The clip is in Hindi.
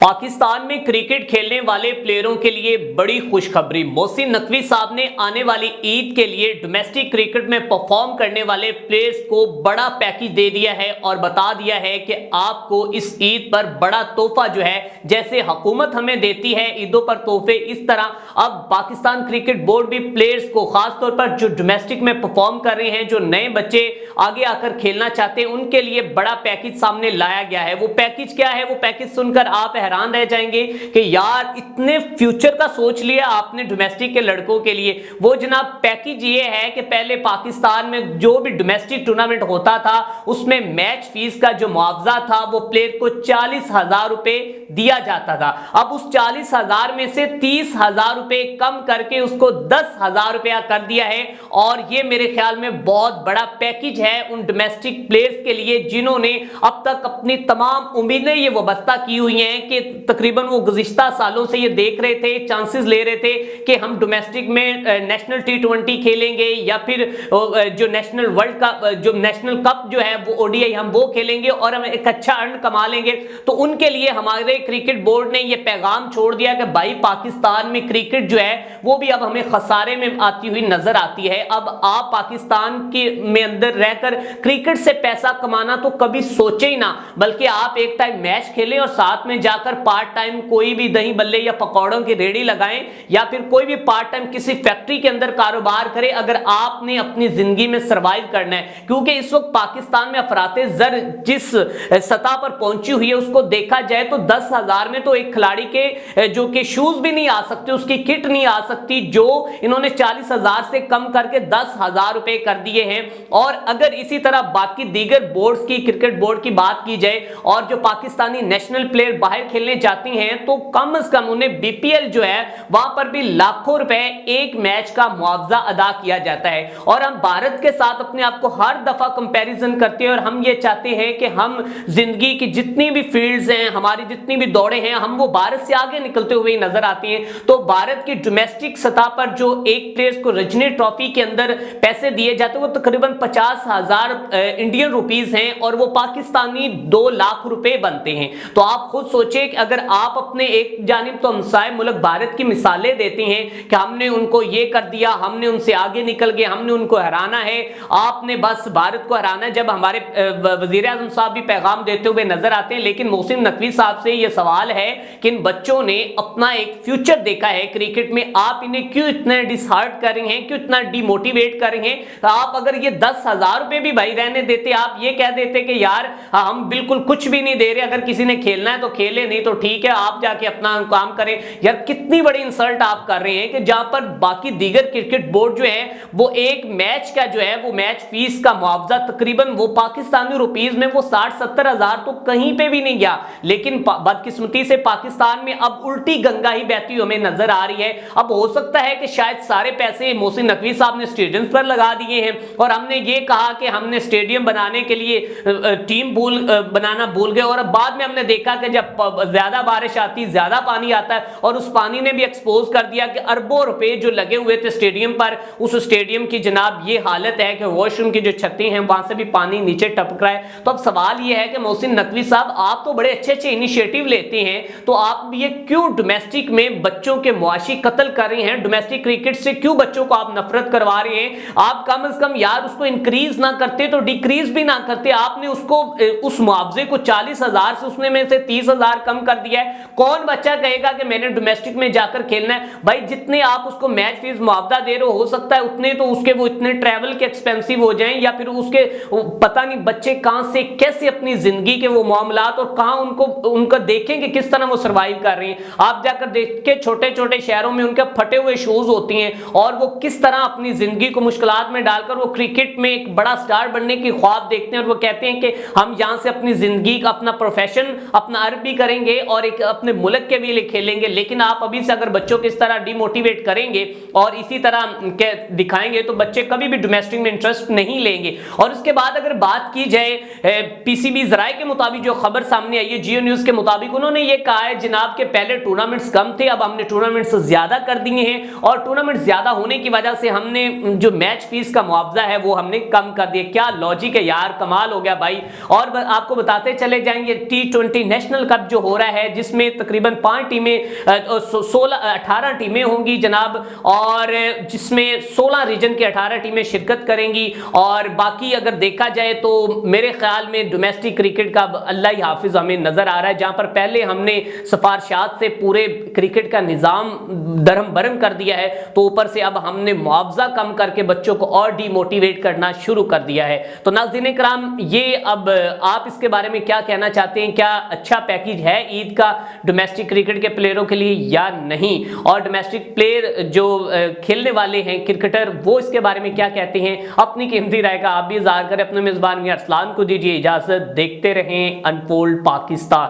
पाकिस्तान में क्रिकेट खेलने वाले प्लेयरों के लिए बड़ी खुशखबरी। मोहसिन नकवी साहब ने आने वाली ईद के लिए डोमेस्टिक क्रिकेट में परफॉर्म करने वाले प्लेयर्स को बड़ा पैकेज दे दिया है और बता दिया है कि आपको इस ईद पर बड़ा तोहफा जो है, जैसे हुकूमत हमें देती है ईदों पर तोहफे, इस तरह अब पाकिस्तान क्रिकेट बोर्ड भी प्लेयर्स को, खासतौर पर जो डोमेस्टिक में परफॉर्म कर रहे हैं, जो नए बच्चे आगे आकर खेलना चाहते हैं, उनके लिए बड़ा पैकेज सामने लाया गया है। वो पैकेज क्या है? वो पैकेज सुनकर आप हैरान रह जाएंगे कि यार इतने फ्यूचर का सोच लिया आपने डोमेस्टिक के लड़कों के लिए। वो जनाब पैकेज ये है कि पहले पाकिस्तान में जो भी डोमेस्टिक टूर्नामेंट होता था उसमें मैच फीस का जो मुआवजा था वो प्लेयर को 40,000 रुपए दिया जाता था। अब उस 40,000 में से 30,000 रुपए कम करके उसको 10,000 रुपया कर दिया है और ये मेरे ख्याल में बहुत बड़ा पैकेज है उन डोमेस्टिक प्लेयर्स के लिए जिन्होंने अब तक अपनी तमाम उम्मीदें ये वाबस्ता की हुई हैं कि तकरीबन वो गुज़िश्ता सालों से ये देख रहे थे, चांसेस ले रहे थे कि हम डोमेस्टिक में नेशनल T20 खेलेंगे या फिर जो नेशनल वर्ल्ड कप, जो नेशनल कप जो है वो ODI हम वो खेलेंगे और हम एक अच्छा अर्न कमा लेंगे। तो उनके लिए हमारे क्रिकेट बोर्ड ने ये पैगाम छोड़ दिया कि भाई पाकिस्तान में क्रिकेट जो है वो भी अब हमें खसारे में आती हुई नजर आती है। अब आप पाकिस्तान के में अंदर रहकर क्रिकेट से पैसा कमाना तो कभी सोचे ही ना, बल्कि आप एक टाइम मैच खेलें और साथ में जाकर पार्ट टाइम कोई भी दही बल्ले या पकौड़ों की रेडी लगाएं या फिर कोई भी पार्ट टाइम किसी फैक्ट्री के अंदर कारोबार करें अगर आपने अपनी जिंदगी में सरवाइव करना है। क्योंकि इस वक्त पाकिस्तान में अफराते जर जिस सतह पर पहुंची हुई है उसको देखा जाए तो 10,000 में तो एक खिलाड़ी के जो कि शूज भी नहीं आ सकते, उसकी किट नहीं आ सकती, जो इन्होंने 40,000 से कम करके 10,000 रुपए कर दिए हैं। और अगर इसी तरह बाकी दीगर बोर्ड्स की, क्रिकेट बोर्ड की बात की जाए और जो पाकिस्तानी नेशनल प्लेयर बाहर खेलने जाती हैं तो कम से कम उन्हें BPL जो है वहां पर भी लाखों रुपए एक मैच का मुआवजा अदा किया जाता है। और हम भारत के साथ अपने आप को हर दफा कंपैरिजन करते हैं और हम ये चाहते हैं कि हम जिंदगी की जितनी भी फील्ड्स हैं, हमारी जितनी भी दौड़े हैं, हम वो भारत से आगे निकलते हुए नजर आती हैं। तो भारत की डोमेस्टिक सतह पर जो एक प्लेयर्स को रजनी ट्रॉफी के अंदर पैसे दिए जाते हैं वो तकरीबन 50,000 इंडियन रुपीस हैं और वो पाकिस्तानी 2 लाख रुपए बनते हैं। तो आप खुद सोचिए कि अगर आप अपने एक जानिब तो हमसाए मुल्क भारत की मिसालें देते हैं कि हमने उनको ये कर दिया, हमने उनसे आगे निकल गए, हमने उनको हराना है, आपने बस भारत को हराना है, जब हमारे वजीर आज़म साहब भी पैगाम देते हुए नजर आते हैं। लेकिन मोहसिन नकवी साहब से ये सवाल है कि इन बच्चों ने अपना एक फ्यूचर देखा है क्रिकेट में, आप इन्हें क्यों इतना डिसहार्ट कर रहे हैं, क्यों इतना डिमोटिवेट कर रहे हैं? आप अगर ये 10,000 रुपए भी भाई रहने देते, आप ये कह देते कि यार हम बिल्कुल कुछ भी नहीं दे रहे, अगर किसी ने खेलना है तो खेले, नहीं तो ठीक है आप जाके अपना काम करें। यार कितनी बड़ी इंसल्ट आप कर रहे हैं कि जहां पर बाकी दीगर क्रिकेट बोर्ड जो है वो एक मैच का जो है वो मैच फीस का मुआवजा तकरीबन वो पाकिस्तानी रुपीस में वो 60-70 हजार तो कहीं पे भी नहीं गया। लेकिन बदकिस्मती से पाकिस्तान में अब उल्टी गंगा ही बहती हुई हमें नजर आ रही है। अब हो सकता है कि शायद सारे पैसे मोहसिन नकवी साहब ने स्टेडियम पर लगा दिए हैं और हमने ये कहा कि हमने स्टेडियम बनाने के लिए टीम बनाना भूल गए और बाद में हमने देखा कि जब ज्यादा बारिश आती, ज्यादा पानी आता है और उस पानी ने भी एक्सपोज कर दिया कि अरबों रुपए जो लगे हुए थे स्टेडियम पर, उस स्टेडियम की जनाब ये हालत है कि वॉशरूम की जो छतें हैं वहां से भी पानी नीचे टपक रहा है। तो अब सवाल ये है कि मोहसिन नकवी साहब आप तो बड़े अच्छे अच्छे इनिशिएटिव लेते हैं, तो आप ये क्यों डोमेस्टिक में बच्चों के मुआशी कत्ल कर रहे हैं? डोमेस्टिक क्रिकेट से क्यों बच्चों को आप नफरत करवा रहे हैं? आप कम से कम यार उसको इंक्रीज ना करते तो डिक्रीज भी ना करते, आपने उसको उस मुआवजे को 40,000 से उसने में से 30,000 कम कर दिया है। कौन बच्चा कहेगा कि मैंने डोमेस्टिक में जाकर खेलना है? भाई जितने आप उसको मैच फीस मुआवजा दे रहे हो सकता है उतने तो उसके वो इतने ट्रैवल के एक्सपेंसिव हो जाएं या फिर उसके पता नहीं बच्चे कहां से कैसे अपनी जिंदगी के वो मामलात और कहां उनका देखें कि किस तरह वो सर्वाइव कर रही हैं। आप जाकर देख के छोटे छोटे शहरों में उनके फटे हुए शूज होती हैं और वो किस तरह अपनी जिंदगी को मुश्किलात में डालकर वो क्रिकेट में एक बड़ा स्टार बनने की ख्वाब देखते हैं और वो कहते हैं कि हम यहां से अपनी जिंदगी का अपना प्रोफेशन, अपना अर्न भी करेंगे और एक अपने मुल्क के भी लिए खेलेंगे। लेकिन आप अभी से अगर बच्चों को इस तरह डिमोटिवेट करेंगे और इसी तरह दिखाएंगे तो बच्चे कभी भी डोमेस्टिक में इंटरेस्ट नहीं लेंगे। और उसके बाद अगर बात की जाए PCB ज़राए के मुताबिक जो खबर सामने आई है, जियो न्यूज के मुताबिक उन्होंने ये कहा है जनाब के पहले टूर्नामेंट्स कम थे, अब हमने टूर्नामेंट्स ज्यादा कर दिए हैं और टूर्नामेंट ज्यादा होने की वजह से हमने जो मैच फीस का मुआवजा है वो हमने कम कर दिया। क्या लॉजिक है यार, कमाल हो गया भाई। और आपको बताते चले जाएंगे T20 नेशनल कप जो हो रहा है, जिसमें तकरीबन 5 टीमें 18 टीमें होंगी जनाब, और जिसमें 16 रीजन की 18 टीमें शिरकत करेंगी। और बाकी अगर देखा जाए तो मेरे ख्याल में डोमेस्टिक क्रिकेट का अल्लाह ही हाफिज हमें नजर आ रहा है, जहां पर पहले हमने सिफारिशात से पूरे क्रिकेट का निजाम दरम बरम कर दिया है, तो ऊपर से अब हमने मुआवजा कम करके बच्चों को और डीमोटिवेट करना शुरू कर दिया है। तो नाज़रीन कराम, ये अब आप इसके बारे में क्या कहना चाहते हैं? क्या अच्छा पैकेज है ईद का डोमेस्टिक क्रिकेट के प्लेयरों के लिए या नहीं? और डोमेस्टिक प्लेयर जो खेलने वाले हैं क्रिकेटर, वो इसके बारे में क्या कहते हैं? अपनी कीमती राय का आप भी इज़हार करें। अपने मेजबान मियां अरसलान को दीजिए इजाजत। देखते रहें अनफोल्ड पाकिस्तान।